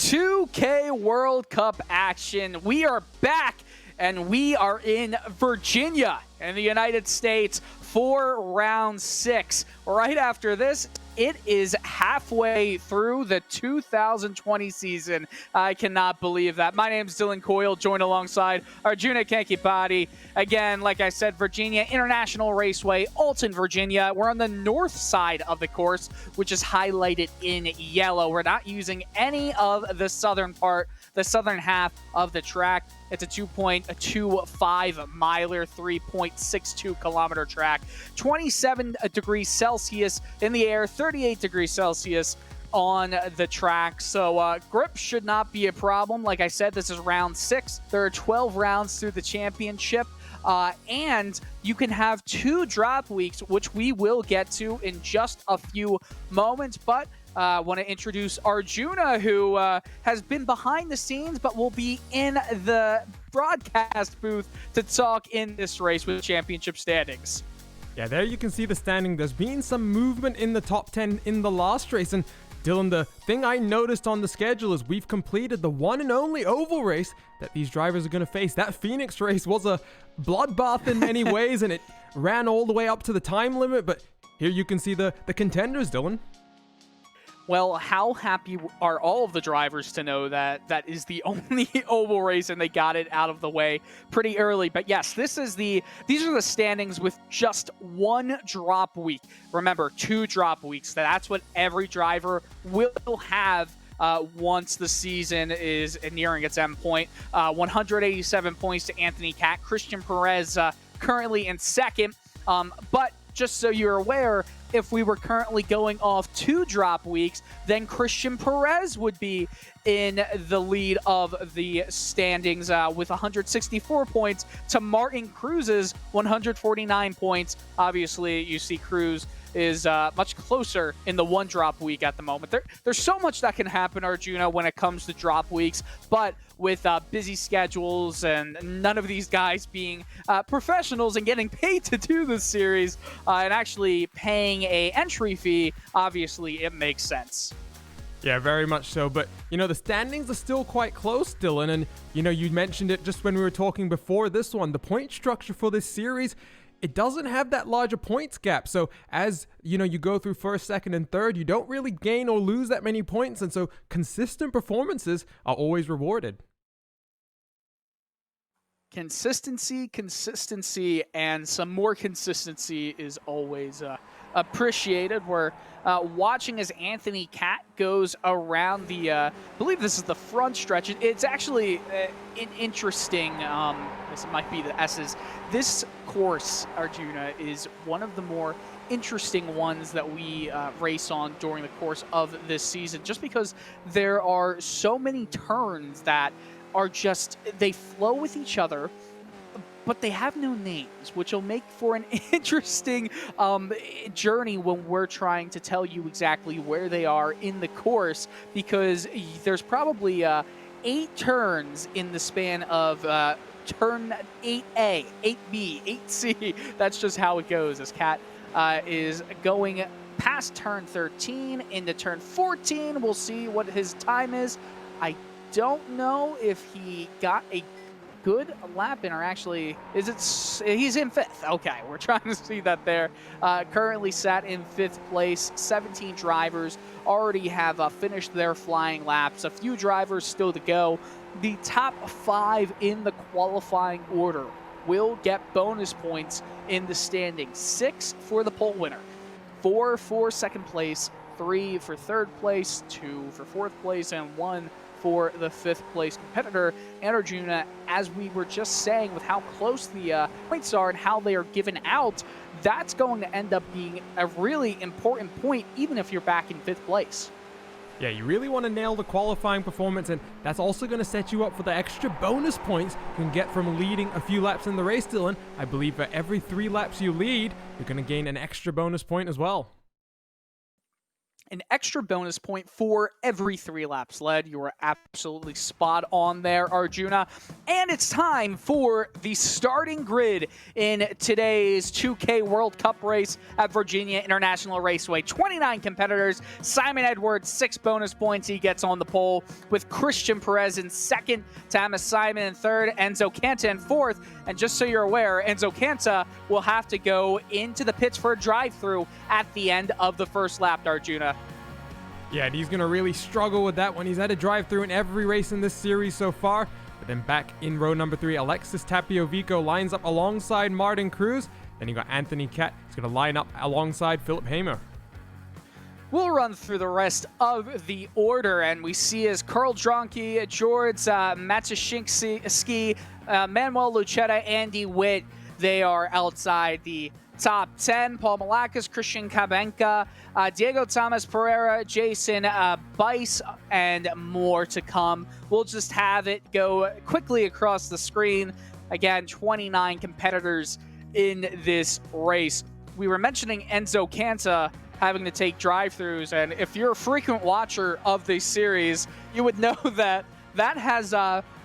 2K World Cup action. We are back, and we are in Virginia in the United States for round 6. Right after this, it is halfway through the 2020 season. I cannot believe that. My name is Dylan Coyle, joined alongside Arjuna Kankipati. Again, like I said, Virginia International Raceway, Alton, Virginia. We're on the north side of the course, which is highlighted in yellow. We're not using any of the southern part, the southern half of the track. It's a 2.25 miler, 3.62 kilometer track, 27 degrees Celsius in the air, 38 degrees Celsius on the track. So grip should not be a problem. Like I said, this is round 6. There are 12 rounds through the championship. And you can have 2 drop weeks, which we will get to in just a few moments. But I want to introduce Arjuna, who has been behind the scenes, but will be in the broadcast booth to talk in this race with championship standings. Yeah, there you can see the standing. There's been some movement in the top 10 in the last race. And Dylan, the thing I noticed on the schedule is we've completed the one and only oval race that these drivers are going to face. That Phoenix race was a bloodbath in many ways, and it ran all the way up to the time limit. But here you can see the contenders, Dylan. Well, how happy are all of the drivers to know that that is the only oval race and they got it out of the way pretty early. But yes, these are the standings with just 1 drop week. Remember, 2 drop weeks. That's what every driver will have once the season is nearing its end point. 187 points to Anthony Cat. Christian Perez currently in second. But just so you're aware, if we were currently going off 2 drop weeks, then Christian Perez would be in the lead of the standings with 164 points to Martin Cruz's 149 points. Obviously, you see Cruz is much closer in the 1 drop week at the moment. There's so much that can happen, Arjuna, when it comes to drop weeks, but with busy schedules and none of these guys being professionals and getting paid to do this series and actually paying a entry fee, obviously it makes sense. Yeah, very much so. But, the standings are still quite close, Dylan. And, you mentioned it just when we were talking before this one. The point structure for this series, it doesn't have that larger points gap. So as, you go through first, second, and third, you don't really gain or lose that many points. And so consistent performances are always rewarded. Consistency, and some more consistency is always appreciated. We're watching as Anthony Cat goes around the, I believe this is the front stretch. It's actually interesting. This might be the S's. This course, Arjuna, is one of the more interesting ones that we race on during the course of this season, just because there are so many turns that are just, they flow with each other, but they have no names, which will make for an interesting journey when we're trying to tell you exactly where they are in the course, because there's probably 8 turns in the span of turn 8A, 8B, 8C. That's just how it goes as Cat is going past turn 13 into turn 14. We'll see what his time is. I don't know if he got a good lap in, or actually, he's in 5th. Okay, we're trying to see that there. Currently sat in 5th place. 17 drivers already have finished their flying laps. A few drivers still to go. The top 5 in the qualifying order will get bonus points in the standings. 6 for the pole winner, 4 for second place, 3 for third place, 2 for fourth place, and 1 for the 5th place competitor. And Arjuna, as we were just saying, with how close the points are and how they are given out, that's going to end up being a really important point, even if you're back in 5th place. Yeah, you really want to nail the qualifying performance, and that's also going to set you up for the extra bonus points you can get from leading a few laps in the race, Dylan. I believe for every 3 laps you lead, you're going to gain an extra bonus point as well. an extra bonus point for every 3 laps led. You were absolutely spot on there, Arjuna. And it's time for the starting grid in today's 2K World Cup race at Virginia International Raceway. 29 competitors. Simon Edwards, 6 bonus points. He gets on the pole with Christian Perez in second, Thomas Simon in third, Enzo Canta in fourth. And just so you're aware, Enzo Canta will have to go into the pits for a drive-through at the end of the first lap, Arjuna. Yeah, and he's going to really struggle with that one. He's had a drive-through in every race in this series so far. But then back in row number 3, Alexis Tapiovico lines up alongside Martin Cruz. Then you got Anthony Cat. He's going to line up alongside Philip Hamer. We'll run through the rest of the order, and we see as Karl Dronke, George Matushinsky, Manuel Lucetta, Andy Witt, they are outside the top 10. Paul Malakis, Christian Kabenka, Diego Thomas Pereira, Jason Bice, and more to come. We'll just have it go quickly across the screen. Again, 29 competitors in this race. We were mentioning Enzo Canta having to take drive-thrus, and if you're a frequent watcher of this series, you would know that that has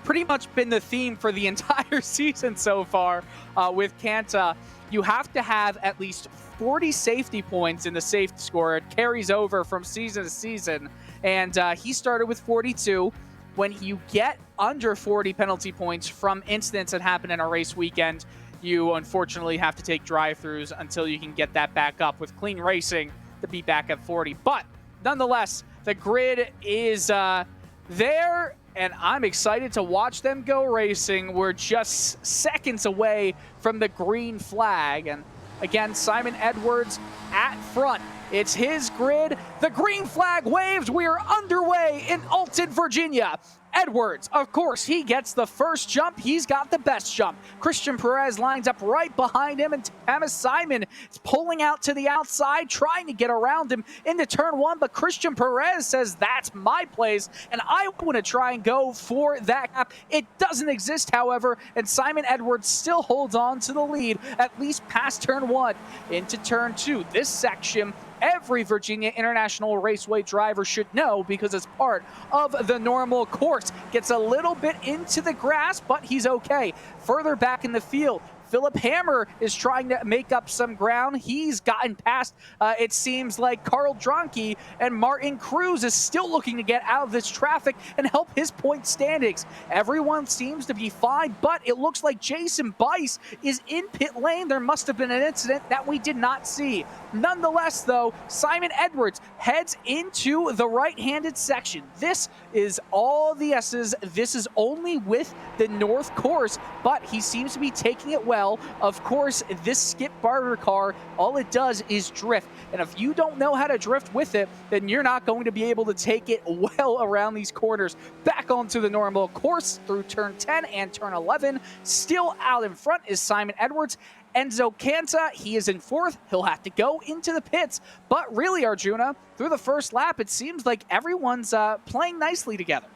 pretty much been the theme for the entire season so far with Canta. You have to have at least 40 safety points in the safety score. It carries over from season to season, and he started with 42. When you get under 40 penalty points from incidents that happen in a race weekend, you unfortunately have to take drive-thrus until you can get that back up with clean racing to be back at 40. But nonetheless, the grid is there, and I'm excited to watch them go racing. We're just seconds away from the green flag. And again, Simon Edwards at front. It's his grid. The green flag waves. We are underway in Alton, Virginia. Edwards, of course, he gets the first jump. He's got the best jump. Christian Perez lines up right behind him, and Thomas Simon is pulling out to the outside, trying to get around him into turn 1, but Christian Perez says, that's my place, and I want to try and go for that gap. It doesn't exist, however, and Simon Edwards still holds on to the lead, at least past turn 1 into turn 2. This section, every Virginia International Raceway driver should know because it's part of the normal course. Gets a little bit into the grass, but he's okay. Further back in the field, Philip Hamer is trying to make up some ground. He's gotten past, it seems like, Karl Dronke, and Martin Cruz is still looking to get out of this traffic and help his point standings. Everyone seems to be fine, but it looks like Jason Bice is in pit lane. There must have been an incident that we did not see. Nonetheless, though, Simon Edwards heads into the right-handed section. This is all the S's. This is only with the North course, but he seems to be taking it well. Of course, this Skip Barber car, all it does is drift. And if you don't know how to drift with it, then you're not going to be able to take it well around these corners. Back onto the normal course through turn 10 and turn 11. Still out in front is Simon Edwards. Enzo Canta, he is in fourth. He'll have to go into the pits. But really, Arjuna, through the first lap, it seems like everyone's playing nicely together.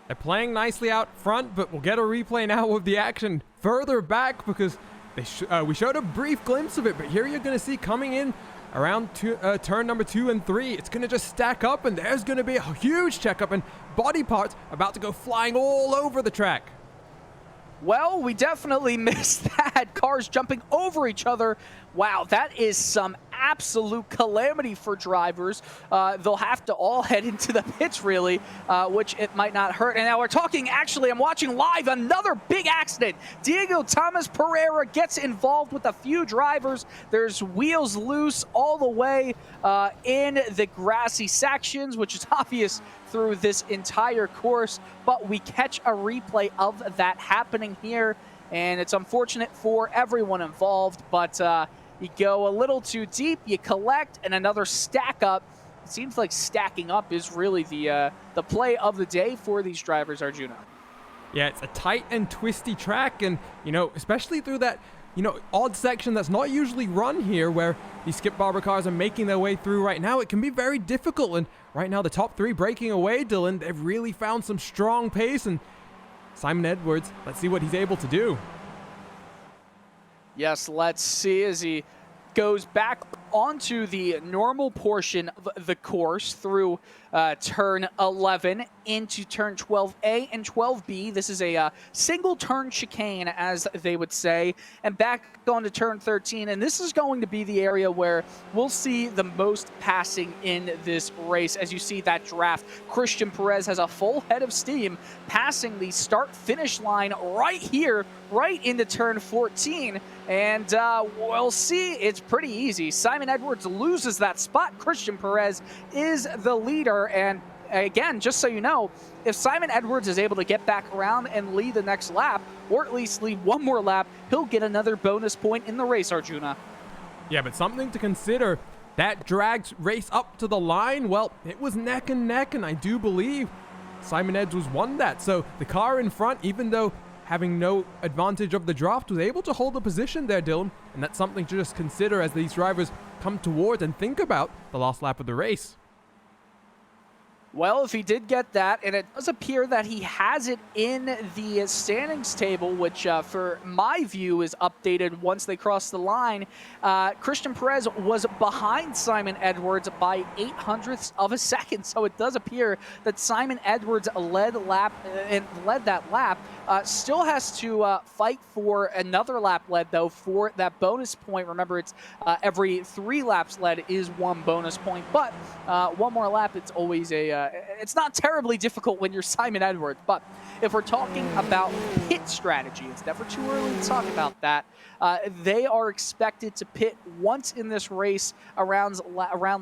They're playing nicely out front, but we'll get a replay now of the action further back because we showed a brief glimpse of it, but here you're going to see coming in around turn number 2 and 3, it's going to just stack up, and there's going to be a huge checkup, and body parts about to go flying all over the track. Well, we definitely missed that. Cars jumping over each other. Wow, that is some absolute calamity for drivers. They'll have to all head into the pits, really, which it might not hurt. And now we're talking, actually, I'm watching live, another big accident. Diego Thomas Pereira gets involved with a few drivers. There's wheels loose all the way in the grassy sections, which is obvious through this entire course, but we catch a replay of that happening here, and it's unfortunate for everyone involved, but you go a little too deep, you collect, and another stack up. It seems like stacking up is really the play of the day for these drivers, Arjuna. Yeah, it's a tight and twisty track, and, especially through that, odd section that's not usually run here where these Skip Barber cars are making their way through right now. It can be very difficult, and right now the top 3 breaking away, Dylan. They've really found some strong pace, and Simon Edwards, let's see what he's able to do. Yes, let's see as he goes back onto the normal portion of the course through turn 11 into turn 12A and 12B. This is a single turn chicane, as they would say, and back onto turn 13. And this is going to be the area where we'll see the most passing in this race. As you see that draft, Christian Perez has a full head of steam, passing the start-finish line right here, right into turn 14. And we'll see, it's pretty easy. Simon Edwards loses that spot. Christian Perez is the leader. And again, just so you know, if Simon Edwards is able to get back around and lead the next lap, or at least lead one more lap, he'll get another bonus point in the race, Arjuna. Yeah, but something to consider, that dragged race up to the line, well, it was neck and neck, and I do believe Simon Edwards won that. So the car in front, even though having no advantage of the draft, was able to hold the position there, Dylan, and that's something to just consider as these drivers come towards and think about the last lap of the race. Well, if he did get that, and it does appear that he has it in the standings table, which for my view is updated once they cross the line. Christian Perez was behind Simon Edwards by 0.08 of a second, so it does appear that Simon Edwards led that lap. Still has to fight for another lap led, though, for that bonus point. Remember, it's every 3 laps led is 1 bonus point, but one more lap, it's always it's not terribly difficult when you're Simon Edwards. But if we're talking about pit strategy, it's never too early to talk about that. They are expected to pit once in this race around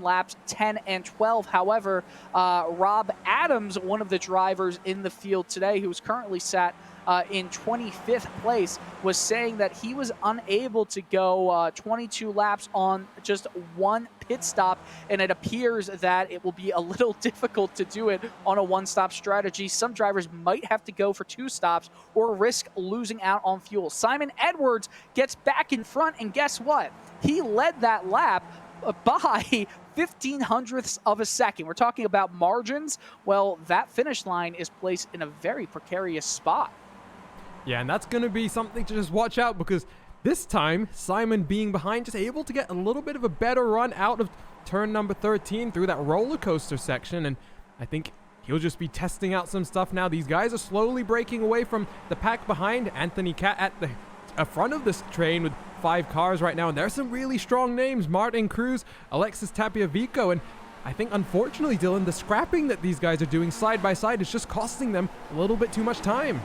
laps 10 and 12. However, Rob Adams, one of the drivers in the field today, who is currently sat in 25th place, was saying that he was unable to go 22 laps on just 1 pit stop, and it appears that it will be a little difficult to do it on a 1-stop strategy. Some drivers might have to go for 2 stops or risk losing out on fuel. Simon Edwards gets back in front, and guess what? He led that lap by 0.15 of a second. We're talking about margins. Well, that finish line is placed in a very precarious spot. Yeah, and that's going to be something to just watch out, because this time, Simon being behind, just able to get a little bit of a better run out of turn number 13 through that roller coaster section, and I think he'll just be testing out some stuff now. These guys are slowly breaking away from the pack behind. Anthony Cat at the front of this train with 5 cars right now, and there's some really strong names: Martin Cruz, Alexis Tapia-Vico, and I think, unfortunately, Dylan, the scrapping that these guys are doing side by side is just costing them a little bit too much time.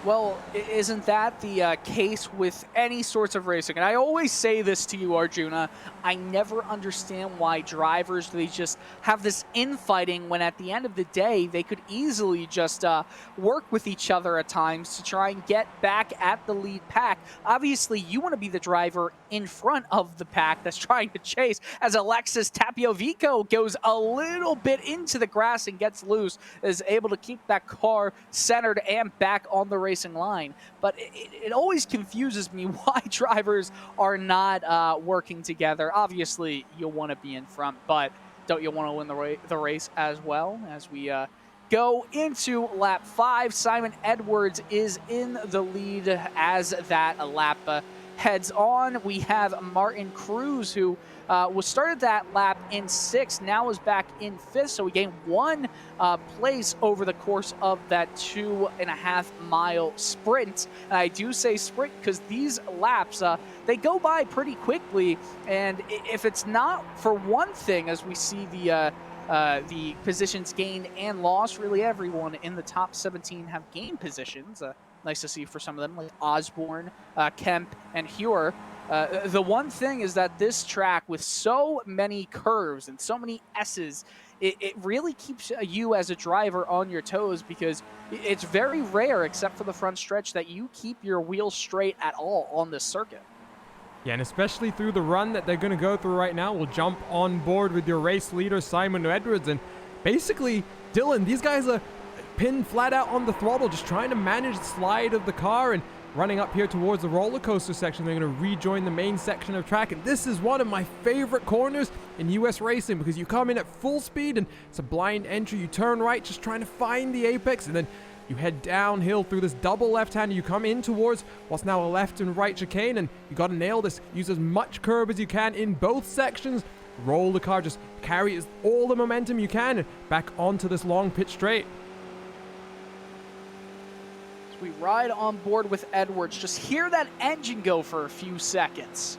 Well, isn't that the case with any sorts of racing? And I always say this to you, Arjuna. I never understand why drivers, they just have this infighting when at the end of the day, they could easily just work with each other at times to try and get back at the lead pack. Obviously, you want to be the driver in front of the pack that's trying to chase, as Alexis Tapia-Vico goes a little bit into the grass and gets loose, is able to keep that car centered and back on the racing line. But it always confuses me why drivers are not working together. Obviously, you'll want to be in front, but don't you want to win the race as well? As we go into lap 5, Simon Edwards is in the lead as that lap heads on. We have Martin Cruz, who was started that lap in 6th, now is back in 5th, so we gained 1 place over the course of that 2.5-mile sprint. And I do say sprint because these laps, they go by pretty quickly, and if it's not for one thing, as we see the positions gained and lost, really everyone in the top 17 have gained positions. Nice to see for some of them, like Osborne, Kemp, and Hewer. The one thing is that this track, with so many curves and so many S's, it really keeps you as a driver on your toes, because it's very rare, except for the front stretch, that you keep your wheels straight at all on this circuit. Yeah, and especially through the run that they're going to go through right now, we'll jump on board with your race leader, Simon Edwards. And basically, Dylan, these guys are pinned flat out on the throttle, just trying to manage the slide of the car, and running up here towards the roller coaster section. They're going to rejoin the main section of track, and this is one of my favorite corners in US racing, because you come in at full speed and it's a blind entry. You turn right, just trying to find the apex, and then You head downhill through this double left-hander. You come in towards what's now a left and right chicane, and you got to nail this. Use as much curb as you can in both sections. Roll the car, just carry all the momentum you can back onto this long pit straight. As we ride on board with Edwards, just hear that engine go for a few seconds.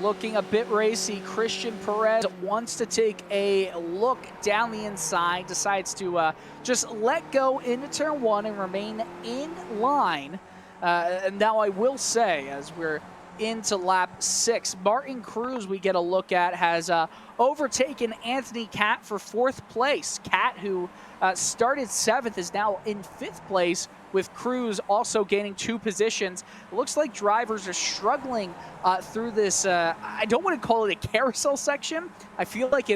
Looking a bit racy, Christian Perez wants to take a look down the inside, decides to just let go into turn one and remain in line. And now I will say, as we're into lap 6, Martin Cruz, we get a look at, has overtaken Anthony Cat for 4th place. Cat, who started 7th, is now in 5th place, with Cruz also gaining 2 positions. It looks like drivers are struggling through this, I don't want to call it a carousel section. I feel like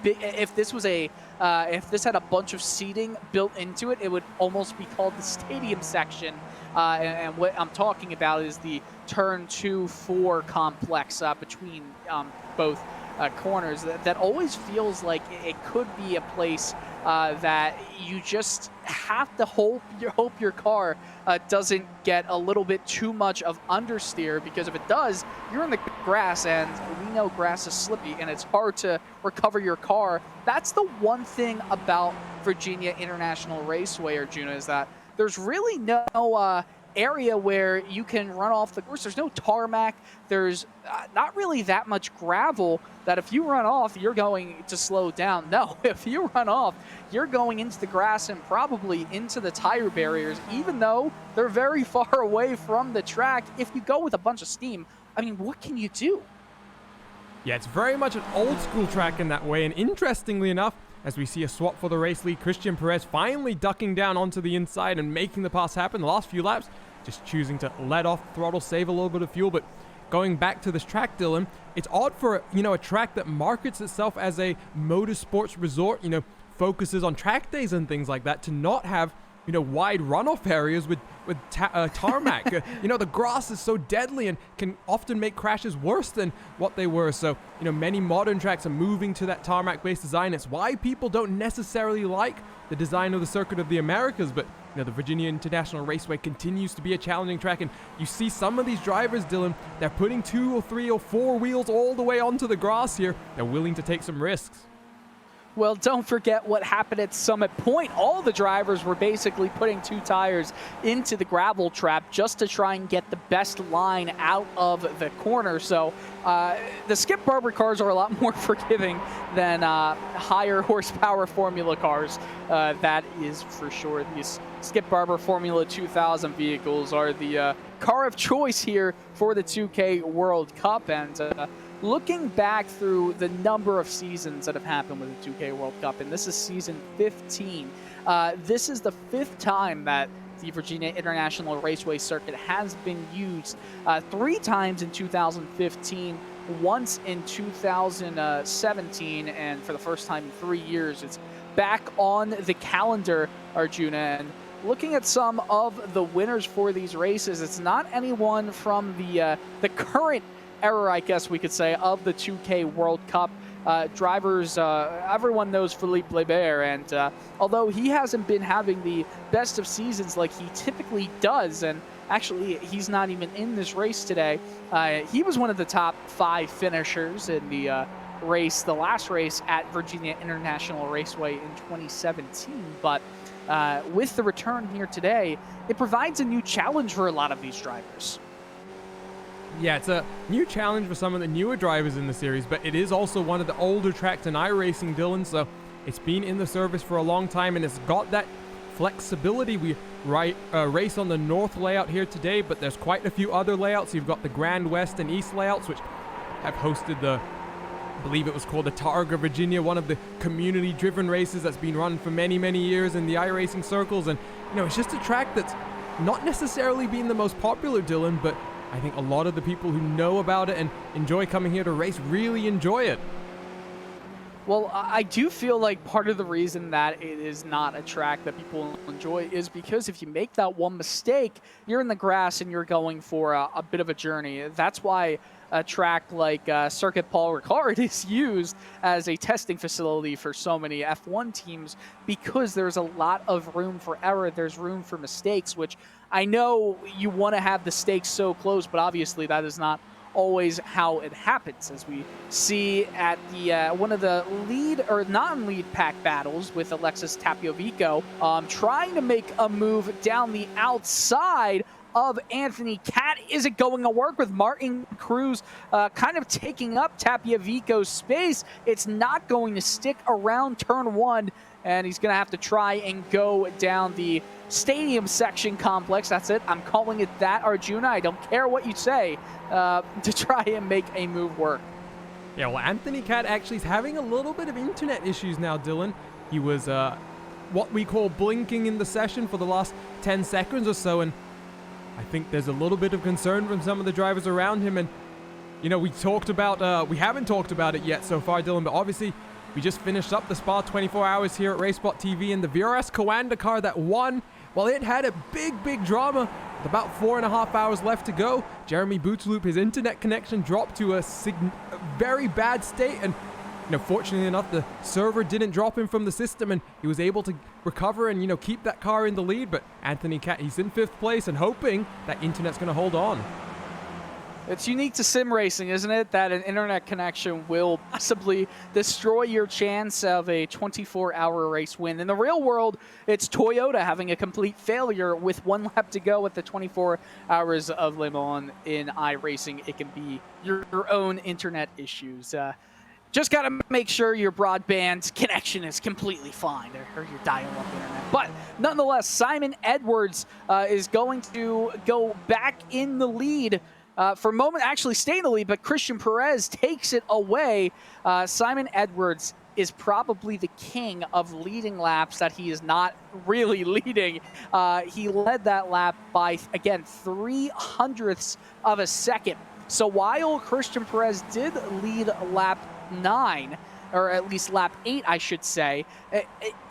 if this was if this had a bunch of seating built into it, it would almost be called the stadium section. And what I'm talking about is the turn 2-4 complex between both corners. That always feels like it could be a place that you just have to hope your car doesn't get a little bit too much of understeer, because if it does, you're in the grass, and we know grass is slippy and it's hard to recover your car. That's the one thing about Virginia International Raceway, Arjuna, is that there's really no area where you can run off the course. There's no tarmac. There's not really that much gravel that if you run off, you're going to slow down. No, if you run off, you're going into the grass and probably into the tire barriers, even though they're very far away from the track. If you go with a bunch of steam, I mean, what can you do? Yeah, it's very much an old school track in that way, and interestingly enough, as we see a swap for the race lead, Christian Perez finally ducking down onto the inside and making the pass happen. The last few laps, just choosing to let off throttle, save a little bit of fuel. But going back to this track, Dylan, it's odd for a track that markets itself as a motorsports resort, focuses on track days and things like that, to not have wide runoff areas with tarmac. The grass is so deadly and can often make crashes worse than what they were. So, many modern tracks are moving to that tarmac-based design. It's why people don't necessarily like the design of the Circuit of the Americas, but the Virginia International Raceway continues to be a challenging track, and you see some of these drivers, Dylan, they're putting 2 or 3 or 4 wheels all the way onto the grass here. They're willing to take some risks. Well, don't forget what happened at Summit Point. All the drivers were basically putting 2 tires into the gravel trap just to try and get the best line out of the corner. So the Skip Barber cars are a lot more forgiving than higher horsepower Formula cars. That is for sure. These Skip Barber Formula 2000 vehicles are the car of choice here for the 2K World Cup. And looking back through the number of seasons that have happened with the 2K World Cup, and this is season 15, this is the 5th time that the Virginia International Raceway Circuit has been used. 3 times in 2015, once in 2017, and for the first time in 3 years, it's back on the calendar, Arjuna. And looking at some of the winners for these races, it's not anyone from the current era, I guess we could say, of the 2K World Cup. Drivers, everyone knows Philippe Lebert, and although he hasn't been having the best of seasons like he typically does, and actually he's not even in this race today, he was one of the top 5 finishers in the race, the last race at Virginia International Raceway in 2017. But with the return here today, it provides a new challenge for a lot of these drivers. Yeah, it's a new challenge for some of the newer drivers in the series, but it is also one of the older tracks in iRacing, Dylan, so it's been in the service for a long time, and it's got that flexibility. We race on the north layout here today, but there's quite a few other layouts. You've got the Grand West and East layouts, which have hosted I believe it was called the Targa Virginia, one of the community-driven races that's been run for many, many years in the iRacing circles. And, it's just a track that's not necessarily been the most popular, Dylan, but I think a lot of the people who know about it and enjoy coming here to race really enjoy it. Well, I do feel like part of the reason that it is not a track that people enjoy is because if you make that one mistake, you're in the grass and you're going for a bit of a journey. That's why a track like Circuit Paul Ricard is used as a testing facility for so many F1 teams, because there's a lot of room for error. There's room for mistakes, which I know you want to have the stakes so close, but obviously that is not always how it happens, as we see at the one of the lead or non-lead pack battles with Alexis Tapiovico trying to make a move down the outside of Anthony Cat. Is it going to work with Martin Cruz kind of taking up Tapiovico's space? It's not going to stick around turn one, and he's going to have to try and go down the stadium section complex. That's it. I'm calling it that, Arjuna. I don't care what you say, to try and make a move work. Yeah, well, Anthony Cat actually is having a little bit of internet issues now, Dylan. He was what we call blinking in the session for the last 10 seconds or so, and I think there's a little bit of concern from some of the drivers around him. And, you know, we haven't talked about it yet so far, Dylan, but obviously we just finished up the Spa 24 hours here at RaceSpot TV, and the VRS Coanda car that won, well, it had a big drama. With about 4.5 hours left to go, Jeremy Bootsloop, his internet connection dropped to a very bad state, and fortunately enough, the server didn't drop him from the system, and he was able to recover and, keep that car in the lead. But Anthony Cat, he's in 5th place and hoping that internet's going to hold on. It's unique to sim racing, isn't it? That an internet connection will possibly destroy your chance of a 24-hour race win. In the real world, it's Toyota having a complete failure with 1 lap to go at the 24 hours of Le Mans. In iRacing, it can be your own internet issues. Just got to make sure your broadband connection is completely fine, or your dial-up internet. But nonetheless, Simon Edwards is going to go back in the lead for a moment, actually stay in the lead, but Christian Perez takes it away. Simon Edwards is probably the king of leading laps that he is not really leading. He led that lap by, again, 0.03 of a second. So while Christian Perez did lead lap 9, or at least lap 8, I should say,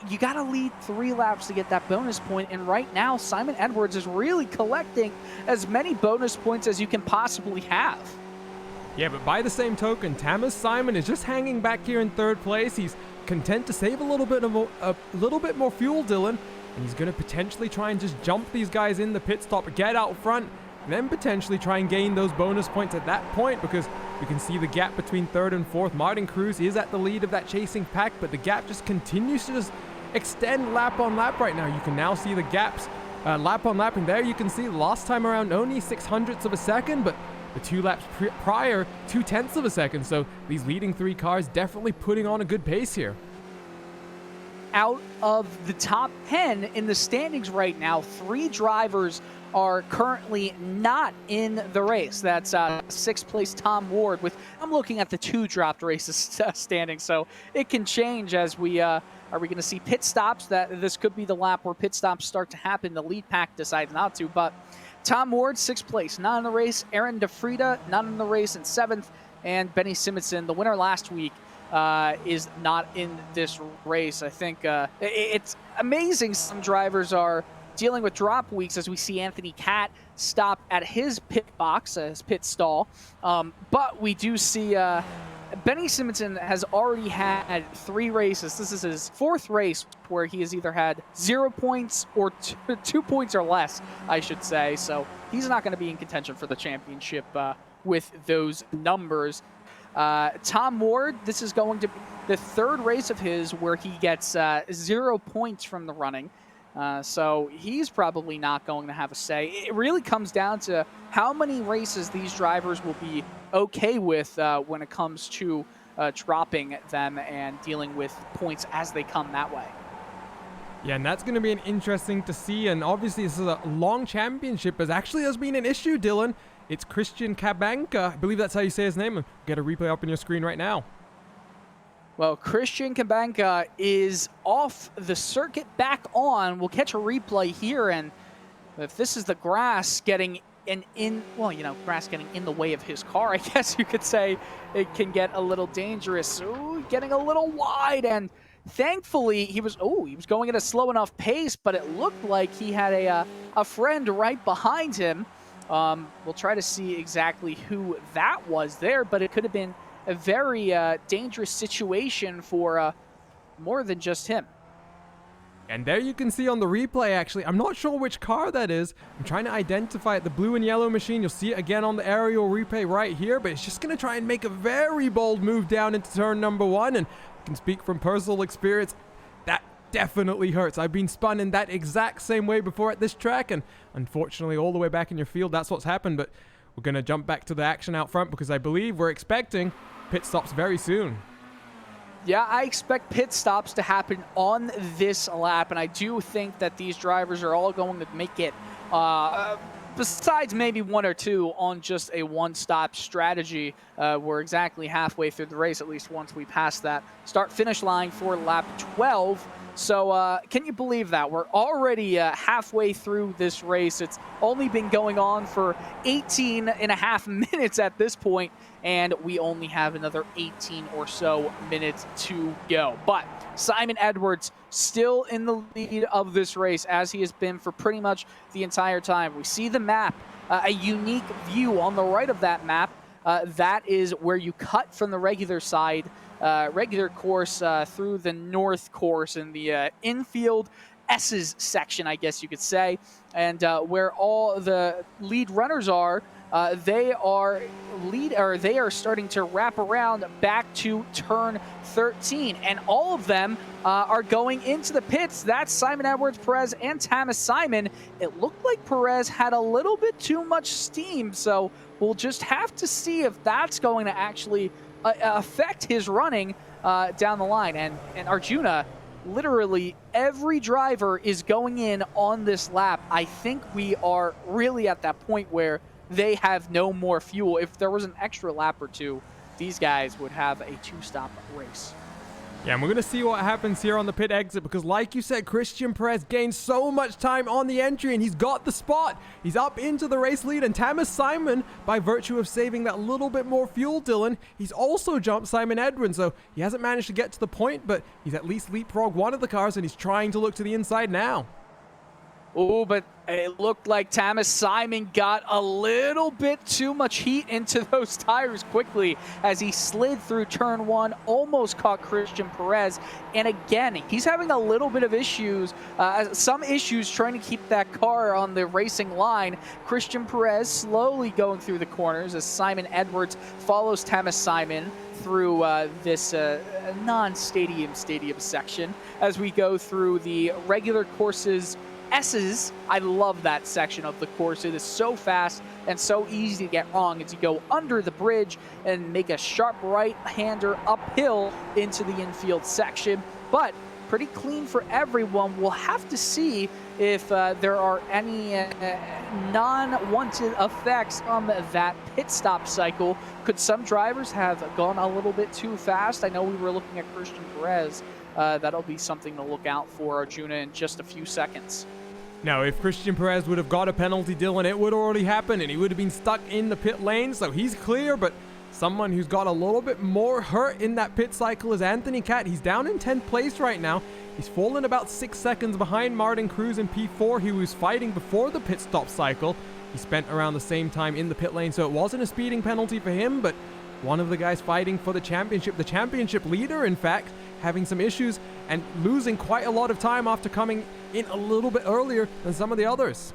you got to lead 3 laps to get that bonus point. And right now, Simon Edwards is really collecting as many bonus points as you can possibly have. Yeah, but by the same token, Thomas Simon is just hanging back here in 3rd place. He's content to save a little bit more fuel, Dylan, and he's going to potentially try and just jump these guys in the pit stop, get out front, and then potentially try and gain those bonus points at that point, because we can see the gap between 3rd and 4th. Martin Cruz is at the lead of that chasing pack, but the gap just continues to just extend lap on lap right now. You can now see the gaps lap on lap, and there you can see last time around only 0.06 of a second, but the 2 laps prior, 0.2 of a second. So these leading 3 cars definitely putting on a good pace here. Out of the top 10 in the standings right now, 3 drivers are currently not in the race. That's 6th place Tom Ward with, I'm looking at the 2 dropped races standing, so it can change as we, are we going to see pit stops? That this could be the lap where pit stops start to happen. The lead pack decides not to, but Tom Ward, 6th place, not in the race. Aaron DeFrida, not in the race in 7th, and Benny Simonson, the winner last week, is not in this race. I think it's amazing some drivers are dealing with drop weeks, as we see Anthony Cat stop at his pit box, his pit stall. But we do see Benny Simonson has already had 3 races. This is his 4th race where he has either had 0 points or 2 points or less, I should say. So he's not going to be in contention for the championship with those numbers. Tom Ward, this is going to be the 3rd race of his where he gets 0 points from the running. So he's probably not going to have a say. It really comes down to how many races these drivers will be okay with when it comes to dropping them and dealing with points as they come that way. Yeah, and that's going to be an interesting to see. And obviously, this is a long championship, as actually has been an issue, Dylan. It's Christian Cabanca. I believe that's how you say his name. Get a replay up on your screen right now. Well, Christian Cabanca is off the circuit, back on. We'll catch a replay here, and if this is the grass getting grass getting in the way of his car, I guess you could say it can get a little dangerous. Ooh, getting a little wide, and thankfully he was going at a slow enough pace, but it looked like he had a friend right behind him. We'll try to see exactly who that was there, but it could have been a very dangerous situation for more than just him. And there you can see on the replay, actually, I'm not sure which car that is. I'm trying to identify it. The blue and yellow machine, you'll see it again on the aerial replay right here, but it's just going to try and make a very bold move down into turn number 1. And I can speak from personal experience, that definitely hurts. I've been spun in that exact same way before at this track, and unfortunately all the way back in your field, that's what's happened. But we're going to jump back to the action out front because I believe we're expecting pit stops very soon. Yeah, I expect pit stops to happen on this lap, and I do think that these drivers are all going to make it, besides maybe one or two, on just a one-stop strategy. We're exactly halfway through the race, at least once we pass that start-finish line for lap 12. So can you believe that? We're already halfway through this race. It's only been going on for 18 and a half minutes at this point, and we only have another 18 or so minutes to go. But Simon Edwards still in the lead of this race, as he has been for pretty much the entire time. We see the map, a unique view on the right of that map. That is where you cut from the regular side, regular course through the north course in the infield S's section, I guess you could say, and where all the lead runners are. They are starting to wrap around back to turn 13, and all of them are going into the pits. That's Simon Edwards, Perez, and Thomas Simon. It looked like Perez had a little bit too much steam, so we'll just have to see if that's going to actually affect his running down the line. And Arjuna, literally every driver is going in on this lap. I think we are really at that point where they have no more fuel. If there was an extra lap or two, these guys would have a two-stop race. Yeah, and we're going to see what happens here on the pit exit because, like you said, Christian Perez gained so much time on the entry, and he's got the spot. He's up into the race lead, and Thomas Simon, by virtue of saving that little bit more fuel, Dylan, he's also jumped Simon Edwards, so he hasn't managed to get to the point, but he's at least leapfrogged one of the cars, and he's trying to look to the inside now. Oh, but it looked like Thomas Simon got a little bit too much heat into those tires quickly as he slid through turn 1, almost caught Christian Perez. And again, he's having a little bit of issues, some issues trying to keep that car on the racing line. Christian Perez slowly going through the corners as Simon Edwards follows Thomas Simon through this non-stadium section as we go through the regular courses S's. I love that section of the course. It is so fast and so easy to get wrong as you go under the bridge and make a sharp right-hander uphill into the infield section. But pretty clean for everyone. We'll have to see if there are any non-wanted effects on that pit stop cycle. Could some drivers have gone a little bit too fast? I know we were looking at Christian Perez. That'll be something to look out for Arjuna in just a few seconds. Now, if Christian Perez would have got a penalty, Dylan, it would have already happened, and he would have been stuck in the pit lane, so he's clear, but someone who's got a little bit more hurt in that pit cycle is Anthony Cat. He's down in 10th place right now. He's fallen about 6 seconds behind Martin Cruz in P4, who was fighting before the pit stop cycle. He spent around the same time in the pit lane, so it wasn't a speeding penalty for him, but one of the guys fighting for the championship leader, in fact, having some issues and losing quite a lot of time after coming in a little bit earlier than some of the others.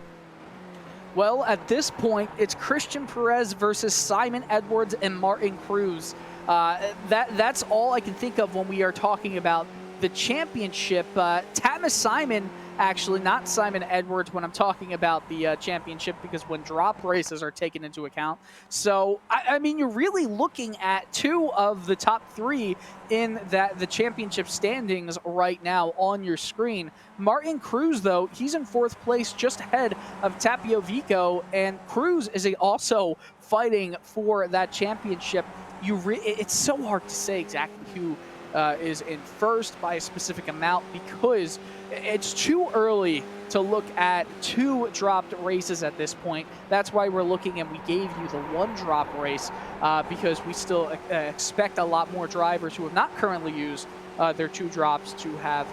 Well, at this point, it's Christian Perez versus Simon Edwards and Martin Cruz. That's all I can think of when we are talking about the championship. Thomas Simon, actually, not Simon Edwards when I'm talking about the championship, because when drop races are taken into account. So, I mean, you're really looking at two of the top three in the championship standings right now on your screen. Martin Cruz, though, he's in 4th place, just ahead of Tapio Vico, and Cruz is also fighting for that championship. It's so hard to say exactly who is in first by a specific amount because it's too early to look at 2 dropped races at this point. That's why we're looking, and we gave you the 1 drop race because we still expect a lot more drivers who have not currently used their 2 drops to have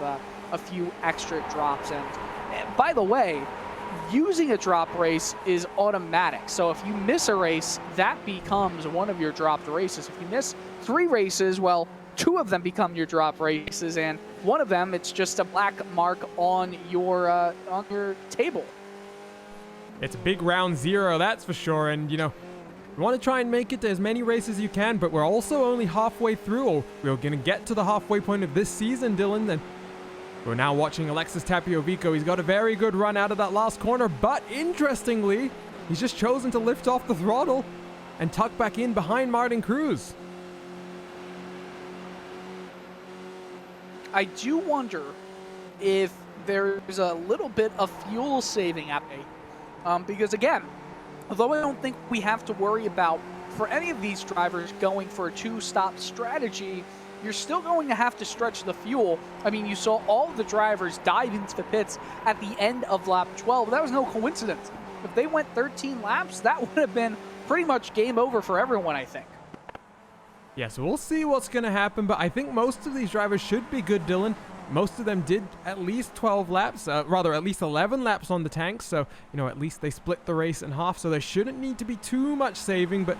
a few extra drops. And by the way, using a drop race is automatic. So if you miss a race, that becomes one of your dropped races. If you miss 3 races, well, 2 of them become your drop races, and one of them, it's just a black mark on your table. It's a big round 0, that's for sure. And, you want to try and make it to as many races as you can, but we're also only halfway through, or we're going to get to the halfway point of this season, Dylan. And we're now watching Alexis Tapiovico. He's got a very good run out of that last corner, but interestingly, he's just chosen to lift off the throttle and tuck back in behind Martin Cruz. I do wonder if there's a little bit of fuel saving at play. Because again, although I don't think we have to worry about, for any of these drivers, going for a 2-stop strategy, you're still going to have to stretch the fuel. I mean, you saw all of the drivers dive into the pits at the end of lap 12. That was no coincidence. If they went 13 laps, that would have been pretty much game over for everyone, I think. Yeah, so we'll see what's going to happen, but I think most of these drivers should be good, Dylan. Most of them did at least 12 laps, rather at least 11 laps on the tanks, so, at least they split the race in half, so there shouldn't need to be too much saving, but,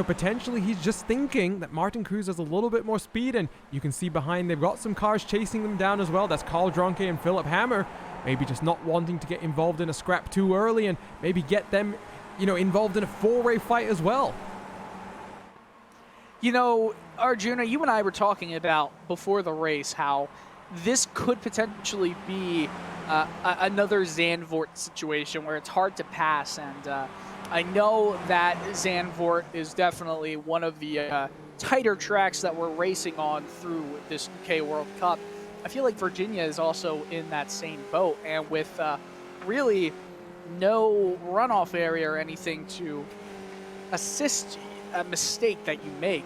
potentially he's just thinking that Martin Cruz has a little bit more speed, and you can see behind they've got some cars chasing them down as well. That's Carl Dronke and Philip Hammer, maybe just not wanting to get involved in a scrap too early and maybe get them, involved in a 4-way fight as well. Arjuna, you and I were talking about before the race how this could potentially be another Zandvoort situation where it's hard to pass, and I know that Zandvoort is definitely one of the tighter tracks that we're racing on through this UK World Cup. I feel like Virginia is also in that same boat, and with really no runoff area or anything to assist a mistake that you make,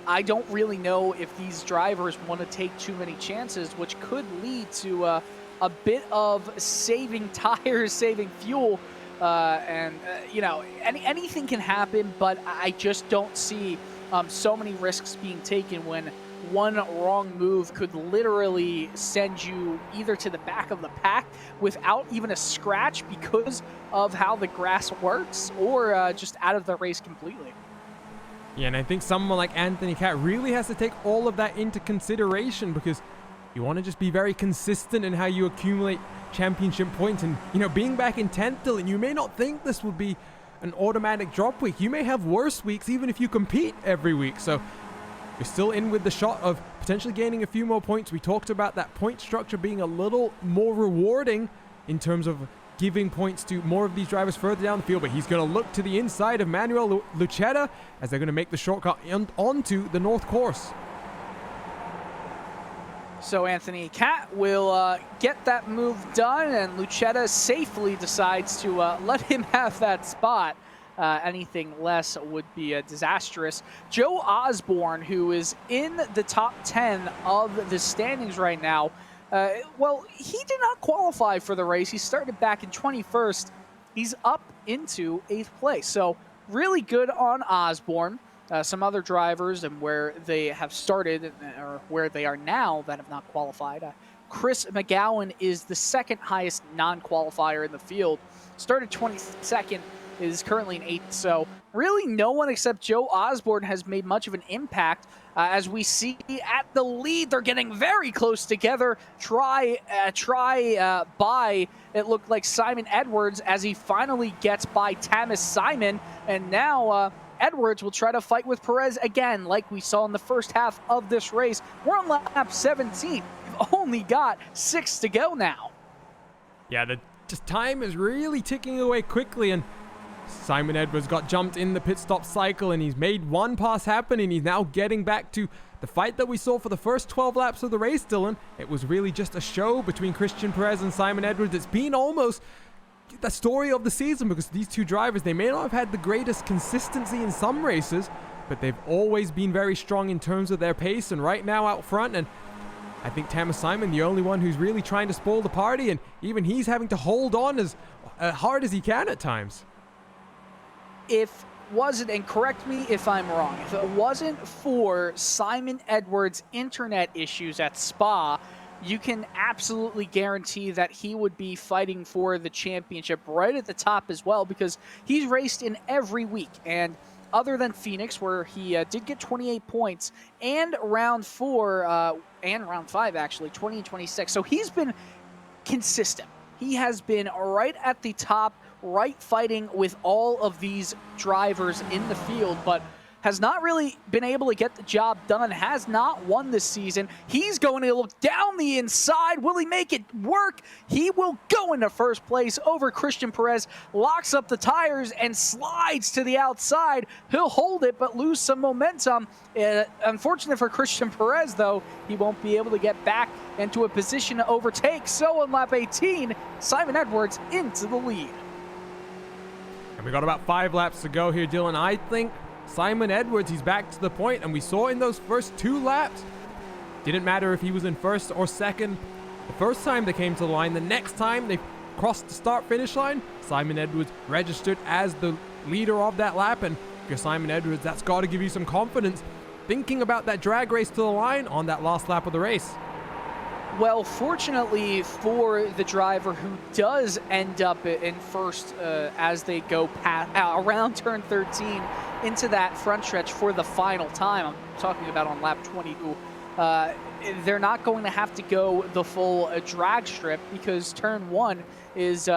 I don't really know if these drivers want to take too many chances, which could lead to a bit of saving tires, saving fuel, and anything can happen, but I just don't see so many risks being taken when one wrong move could literally send you either to the back of the pack without even a scratch because of how the grass works, or just out of the race completely. Yeah, and I think someone like Anthony Cat really has to take all of that into consideration, because you want to just be very consistent in how you accumulate championship points. And, being back in 10th, Dylan, you may not think this would be an automatic drop week. You may have worse weeks even if you compete every week. So you're still in with the shot of potentially gaining a few more points. We talked about that point structure being a little more rewarding in terms of giving points to more of these drivers further down the field, but he's going to look to the inside of Manuel Lucetta as they're going to make the shortcut onto the North Course. So Anthony Cat will get that move done, and Lucetta safely decides to let him have that spot. Anything less would be disastrous. Joe Osborne, who is in the top 10 of the standings right now, well, he did not qualify for the race. He started back in 21st. He's up into 8th place. So really good on Osborne. Some other drivers and where they have started or where they are now that have not qualified. Chris McGowan is the second highest non-qualifier in the field. Started 22nd, is currently in 8th. So really no one except Joe Osborne has made much of an impact. As we see at the lead, they're getting very close together. By, it looked like Simon Edwards as he finally gets by Tamis Simon. And now Edwards will try to fight with Perez again, like we saw in the first half of this race. We're on lap 17. We've only got 6 to go now. Yeah, the time is really ticking away quickly, and Simon Edwards got jumped in the pit stop cycle, and he's made one pass happen, and he's now getting back to the fight that we saw for the first 12 laps of the race, Dylan. It was really just a show between Christian Perez and Simon Edwards. It's been almost the story of the season, because these two drivers, they may not have had the greatest consistency in some races, but they've always been very strong in terms of their pace, and right now out front. And I think Tamis Simon, the only one who's really trying to spoil the party, and even he's having to hold on as hard as he can at times. If wasn't, and correct me if I'm wrong, if it wasn't for Simon Edwards' internet issues at Spa, you can absolutely guarantee that he would be fighting for the championship right at the top as well, because he's raced in every week. And other than Phoenix, where he did get 28 points, and round 4 and round 5, actually, 20 and 26. So he's been consistent. He has been right at the top, right fighting with all of these drivers in the field, but has not really been able to get the job done, has not won this season. He's going to look down the inside. Will he make it work? He will go into first place over Christian Perez, locks up the tires and slides to the outside. He'll hold it but lose some momentum. Unfortunate for Christian Perez, though, he won't be able to get back into a position to overtake. So on lap 18, Simon Edwards into the lead. And we got about 5 laps to go here, Dylan. I think Simon Edwards, he's back to the point, and we saw in those first 2 laps, didn't matter if he was in first or second. The first time they came to the line, the next time they crossed the start-finish line, Simon Edwards registered as the leader of that lap. And if you're Simon Edwards, that's got to give you some confidence thinking about that drag race to the line on that last lap of the race. Well, fortunately for the driver who does end up in first as they go past, around turn 13 into that front stretch for the final time, I'm talking about on lap 22, they're not going to have to go the full drag strip, because turn 1 is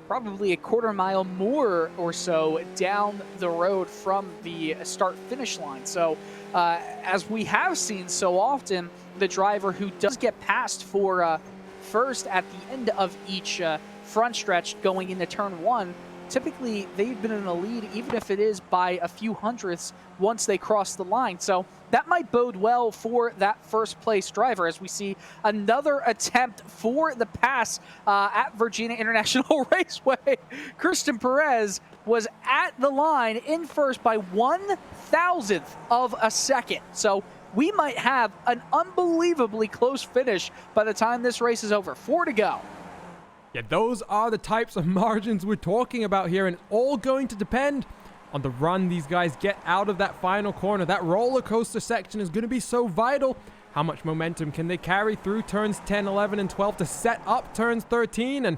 probably a quarter mile more or so down the road from the start-finish line. So as we have seen so often, the driver who does get passed for first at the end of each front stretch going into turn 1, typically they've been in the lead, even if it is by a few hundredths once they cross the line. So that might bode well for that first place driver, as we see another attempt for the pass at Virginia International Raceway. Christian Perez was at the line in first by 1,000th of a second. So we might have an unbelievably close finish by the time this race is over. 4 to go. Yeah, those are the types of margins we're talking about here, and it's all going to depend on the run these guys get out of that final corner. That roller coaster section is going to be so vital. How much momentum can they carry through turns 10, 11, and 12 to set up turns 13? And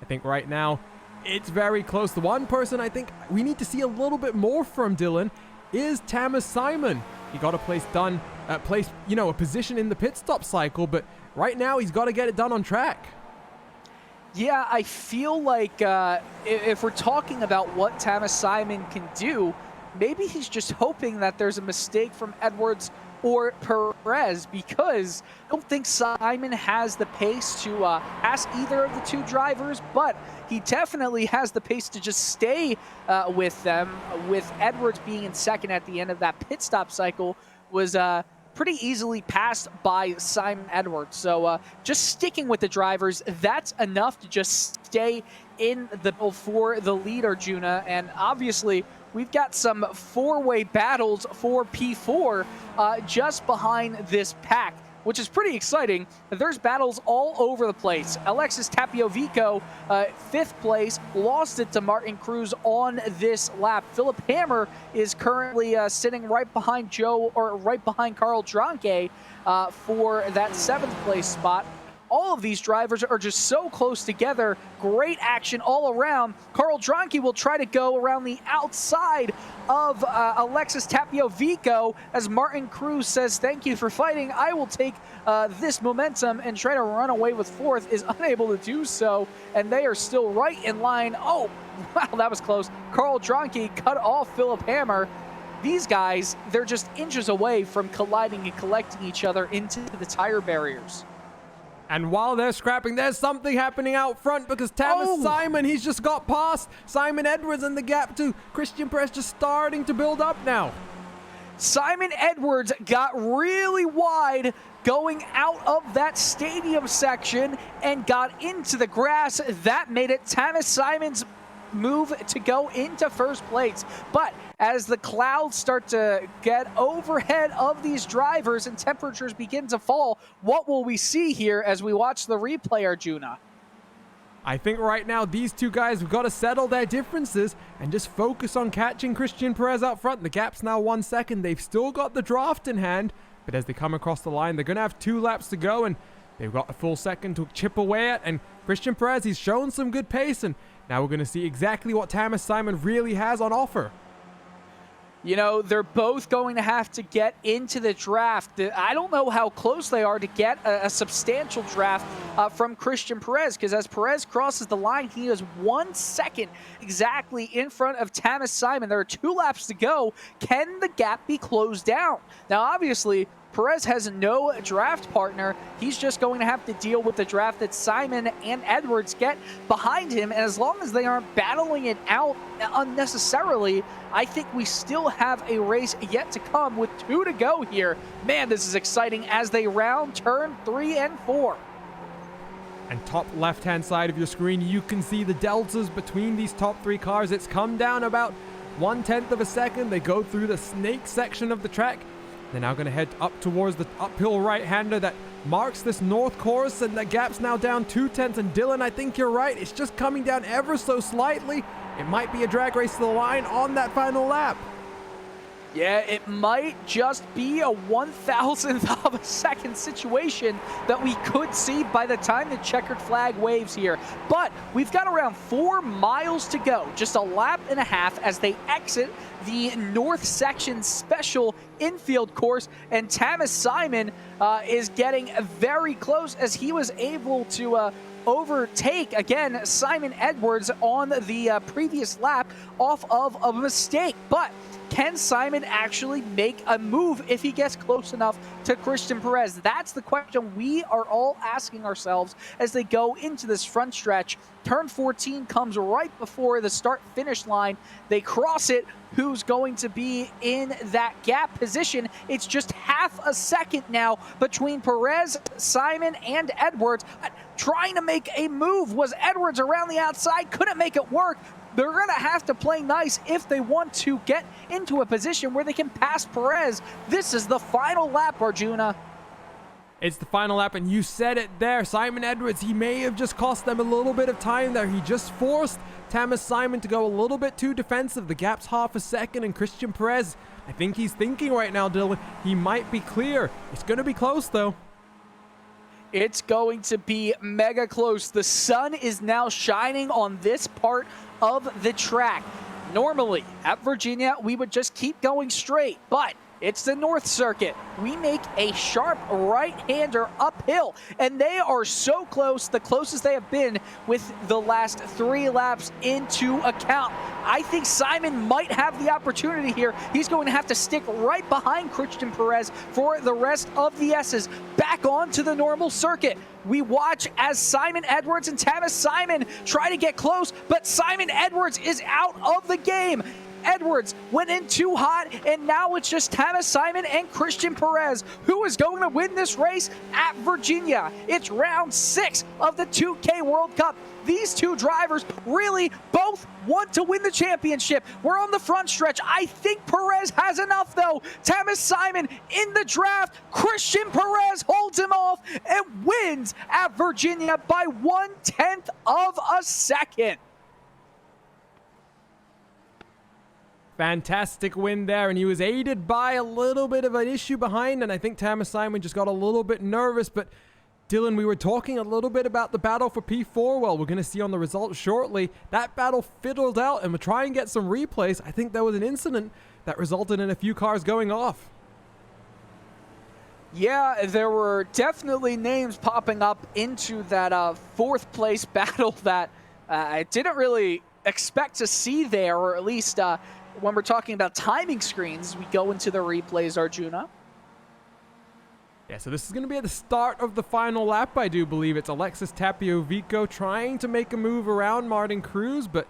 I think right now it's very close. The one person I think we need to see a little bit more from, Dylan, is Thomas Simon. He got a a position in the pit stop cycle, but right now he's got to get it done on track. Yeah, I feel like if we're talking about what Thomas Simon can do, maybe he's just hoping that there's a mistake from Edwards or Perez, because I don't think Simon has the pace to pass either of the two drivers, but he definitely has the pace to just stay with them, with Edwards being in second at the end of that pit stop cycle was pretty easily passed by Simon Edwards. So just sticking with the drivers, that's enough to just stay in the for the lead, Arjuna. And obviously, we've got some four-way battles for P4 just behind this pack, which is pretty exciting. There's battles all over the place. Alexis Tapiovico, 5th place, lost it to Martin Cruz on this lap. Philip Hammer is currently sitting right behind Carl Dranke for that 7th place spot. All of these drivers are just so close together. Great action all around. Carl Dranke will try to go around the outside of Alexis Tapiovico as Martin Cruz says, "Thank you for fighting. I will take this momentum," and try to run away with 4th, is unable to do so, and they are still right in line. Oh, wow, that was close. Carl Dranke cut off Philip Hammer. These guys, they're just inches away from colliding and collecting each other into the tire barriers. And while they're scrapping, there's something happening out front, because Thomas Simon, he's just got past Simon Edwards, and the gap to Christian Perez just starting to build up now. Simon Edwards got really wide going out of that stadium section and got into the grass. That made it Thomas Simon's move to go into first place. But as the clouds start to get overhead of these drivers and temperatures begin to fall, what will we see here as we watch the replay, Arjuna? I think right now these two guys have got to settle their differences and just focus on catching Christian Perez out front. The gap's now 1 second. They've still got the draft in hand, but as they come across the line, they're going to have 2 laps to go, and They've got a full second to chip away at, and Christian Perez, he's shown some good pace, and now we're going to see exactly what Thomas Simon really has on offer. You know, they're both going to have to get into the draft. I don't know how close they are to get a substantial draft from Christian Perez, because as Perez crosses the line, he is 1 second exactly in front of Thomas Simon. There are 2 laps to go. Can the gap be closed down? Now, obviously, Perez has no draft partner. He's just going to have to deal with the draft that Simon and Edwards get behind him. And as long as they aren't battling it out unnecessarily, I think we still have a race yet to come with 2 to go here. Man, this is exciting as they round turn 3 and 4. And top left-hand side of your screen, you can see the deltas between these top 3 cars. It's come down about 1/10 of a second. They go through the snake section of the track. They're now going to head up towards the uphill right-hander that marks this north course, and the gap's now down 2/10. And Dylan, I think you're right. It's just coming down ever so slightly. It might be a drag race to the line on that final lap. Yeah, it might just be a 1,000th of a second situation that we could see by the time the checkered flag waves here. But we've got around 4 miles to go, just a lap and a half as they exit the north section special infield course, and Thomas Simon is getting very close as he was able to overtake, again, Simon Edwards on the previous lap off of a mistake. But can Simon actually make a move if he gets close enough to Christian Perez? That's the question we are all asking ourselves as they go into this front stretch. Turn 14 comes right before the start-finish line. They cross it. Who's going to be in that gap position? It's just half a second now between Perez, Simon, and Edwards. Trying to make a move. Was Edwards around the outside? Couldn't make it work. They're going to have to play nice if they want to get into a position where they can pass Perez. This is the final lap, Arjuna. It's the final lap, and you said it there. Simon Edwards, he may have just cost them a little bit of time there. He just forced Thomas Simon to go a little bit too defensive. The gap's half a second, and Christian Perez, I think he's thinking right now, Dylan, he might be clear. It's going to be close, though. It's going to be mega close. The sun is now shining on this part of the track. Normally, at Virginia, we would just keep going straight, but it's the North Circuit. We make a sharp right-hander uphill, and they are so close, the closest they have been with the last 3 laps into account. I think Simon might have the opportunity here. He's going to have to stick right behind Christian Perez for the rest of the S's. Back onto the normal circuit. We watch as Simon Edwards and Thomas Simon try to get close, but Simon Edwards is out of the game. Edwards went in too hot, and now it's just Thomas Simon and Christian Perez who is going to win this race at Virginia. It's round 6 of the 2K World Cup. These 2 drivers really both want to win the championship. We're on the front stretch. I think Perez has enough, though. Thomas Simon in the draft. Christian Perez holds him off and wins at Virginia by 1/10 of a second. Fantastic win there, and he was aided by a little bit of an issue behind, and I think Thomas Simon just got a little bit nervous. But Dylan, we were talking a little bit about the battle for P4. Well, we're going to see on the results shortly. That battle fiddled out, and we'll try and get some replays. I think there was an incident that resulted in a few cars going off. Yeah, there were definitely names popping up into that 4th place battle that I didn't really expect to see there, or at least when we're talking about timing screens, we go into the replays, Arjuna. Yeah, so this is going to be at the start of the final lap, I do believe. It's Alexis Tapio-Vico trying to make a move around Martin Cruz, but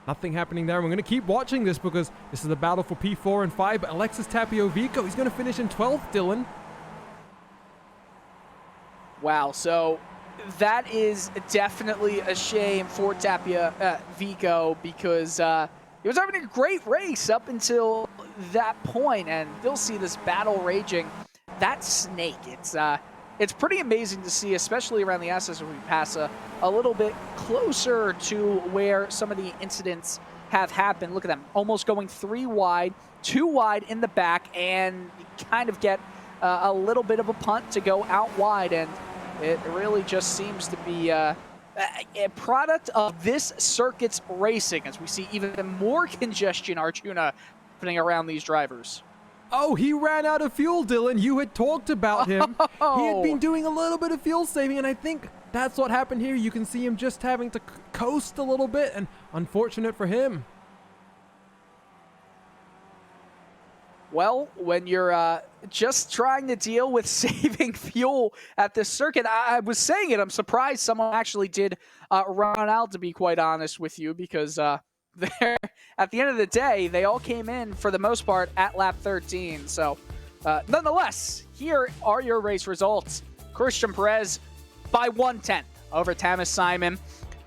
nothing happening there. We're going to keep watching this because this is a battle for P4 and 5, but Alexis Tapio-Vico, he's going to finish in 12th, Dylan. Wow, so that is definitely a shame for Tapia-Vico because he was having a great race up until that point, and you'll see this battle raging. That snake, it's pretty amazing to see, especially around the S's when we pass a little bit closer to where some of the incidents have happened. Look at them, almost going 3 wide, 2 wide in the back, and you kind of get a little bit of a punt to go out wide, and It really just seems to be a product of this circuit's racing, as we see even more congestion, Arjuna, happening around these drivers. Oh, he ran out of fuel, Dylan. You had talked about him. He had been doing a little bit of fuel saving, and I think that's what happened here. You can see him just having to coast a little bit, and unfortunate for him. Well, when you're just trying to deal with saving fuel at this circuit, I was saying it, I'm surprised someone actually did run out, to be quite honest with you, because at the end of the day, they all came in, for the most part, at lap 13. So, nonetheless, here are your race results. Christian Perez by 1/10 over Thomas Simon.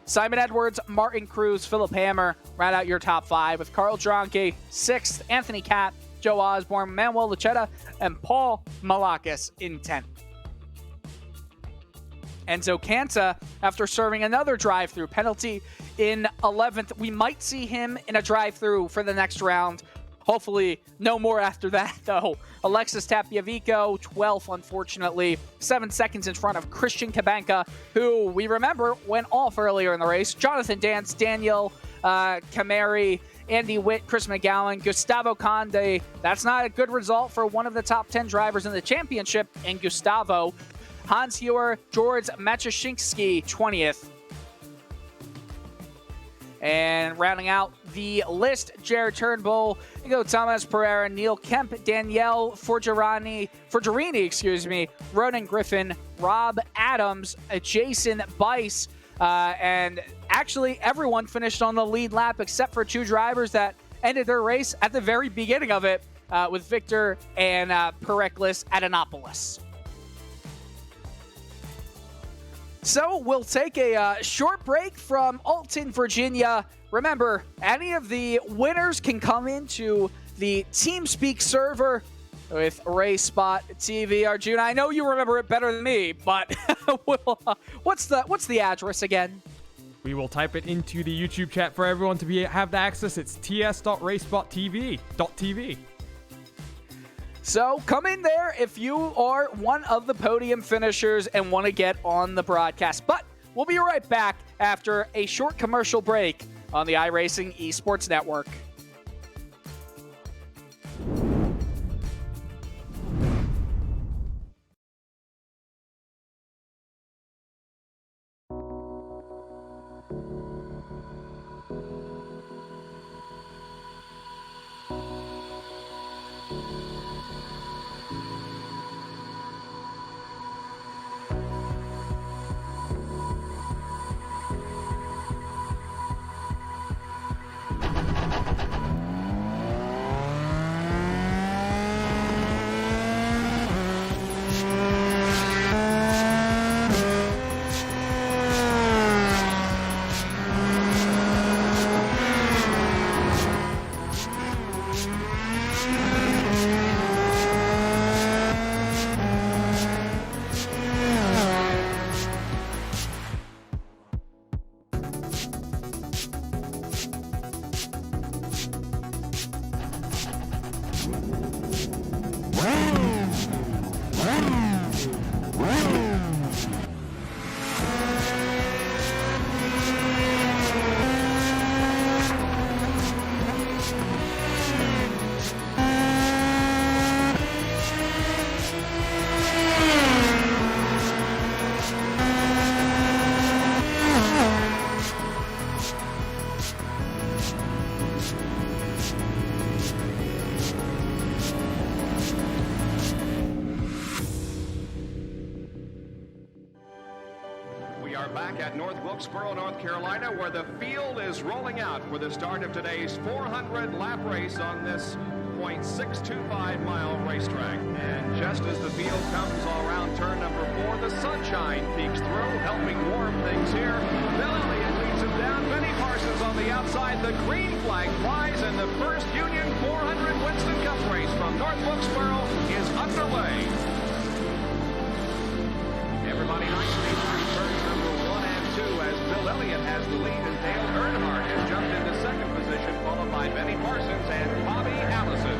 Simon Edwards, Martin Cruz, Philip Hammer round out your top 5, with Carl Dronke 6th, Anthony Catt, Joe Osborne, Manuel Lachetta, and Paul Malakis in 10th. Enzo Canta, after serving another drive-through penalty in 11th, we might see him in a drive-through for the next round. Hopefully, no more after that, though. Alexis Tapiavico, 12th, unfortunately. 7 seconds in front of Christian Kabanka, who, we remember, went off earlier in the race. Jonathan Dance, Daniel Cameri, Andy Witt, Chris McGowan, Gustavo Conde. That's not a good result for one of the top 10 drivers in the championship, and Gustavo. Hans Hewer, George Machashinsky, 20th. And rounding out the list, Jared Turnbull, Thomas Pereira, Neil Kemp, Danielle Forgerini, Ronan Griffin, Rob Adams, Jason Bice, and actually everyone finished on the lead lap except for 2 drivers that ended their race at the very beginning of it, with Victor and Pericles Adamopoulos. So we'll take a short break from Alton, Virginia. Remember, any of the winners can come into the TeamSpeak server with RaceSpot TV. Arjuna, I know you remember it better than me, but what's the address again? We will type it into the YouTube chat for everyone to have the access. It's ts.racespot.tv. So come in there if you are one of the podium finishers and want to get on the broadcast. But we'll be right back after a short commercial break on the iRacing Esports Network. Wilkesboro, North Carolina, where the field is rolling out for the start of today's 400-lap race on this .625-mile racetrack. And just as the field comes all around turn number 4, the sunshine peeks through, helping warm things here. Bill Elliott leads him down. Benny Parsons on the outside. The green flag flies, and the first Union 400 Winston Cup race from North Wilkesboro is underway. Everybody nicely through turns number 1 and 2 as Bill Elliott has the lead and Dale Earnhardt has jumped into second position, followed by Benny Parsons and Bobby Allison.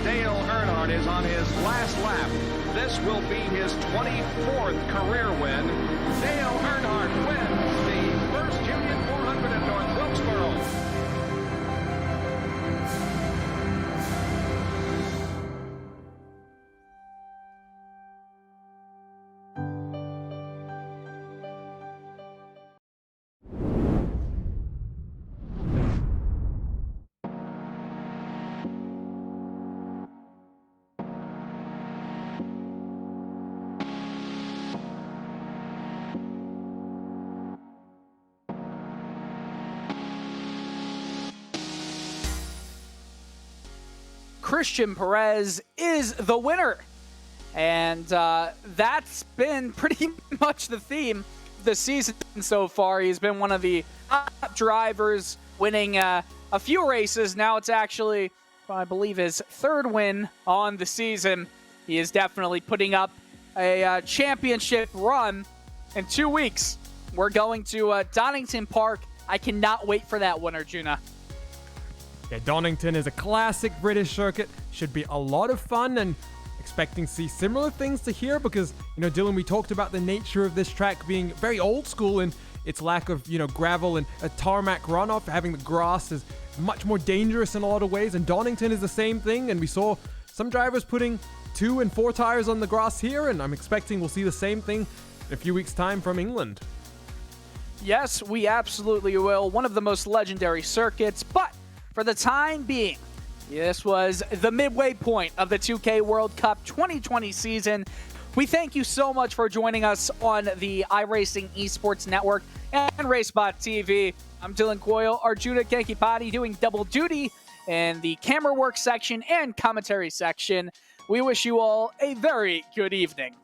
Dale Earnhardt is on his last lap. This will be his 24th career win. Dale Earnhardt wins the first Union 400 in North Wilkesboro. Christian Perez is the winner. And that's been pretty much the theme this season so far. He's been one of the top drivers, winning a few races. Now it's actually, I believe, his third win on the season. He is definitely putting up a championship run in 2 weeks. We're going to Donington Park. I cannot wait for that one, Arjuna. Yeah, Donington is a classic British circuit. Should be a lot of fun, and expecting to see similar things to here because, Dylan, we talked about the nature of this track being very old school and its lack of, gravel and a tarmac runoff. Having the grass is much more dangerous in a lot of ways, and Donington is the same thing, and we saw some drivers putting 2 and 4 tires on the grass here, and I'm expecting we'll see the same thing in a few weeks' time from England. Yes, we absolutely will. One of the most legendary circuits, but for the time being, this was the midway point of the 2K World Cup 2020 season. We thank you so much for joining us on the iRacing Esports Network and RaceBot TV. I'm Dylan Coyle, Arjuna Kankipati, doing double duty in the camera work section and commentary section. We wish you all a very good evening.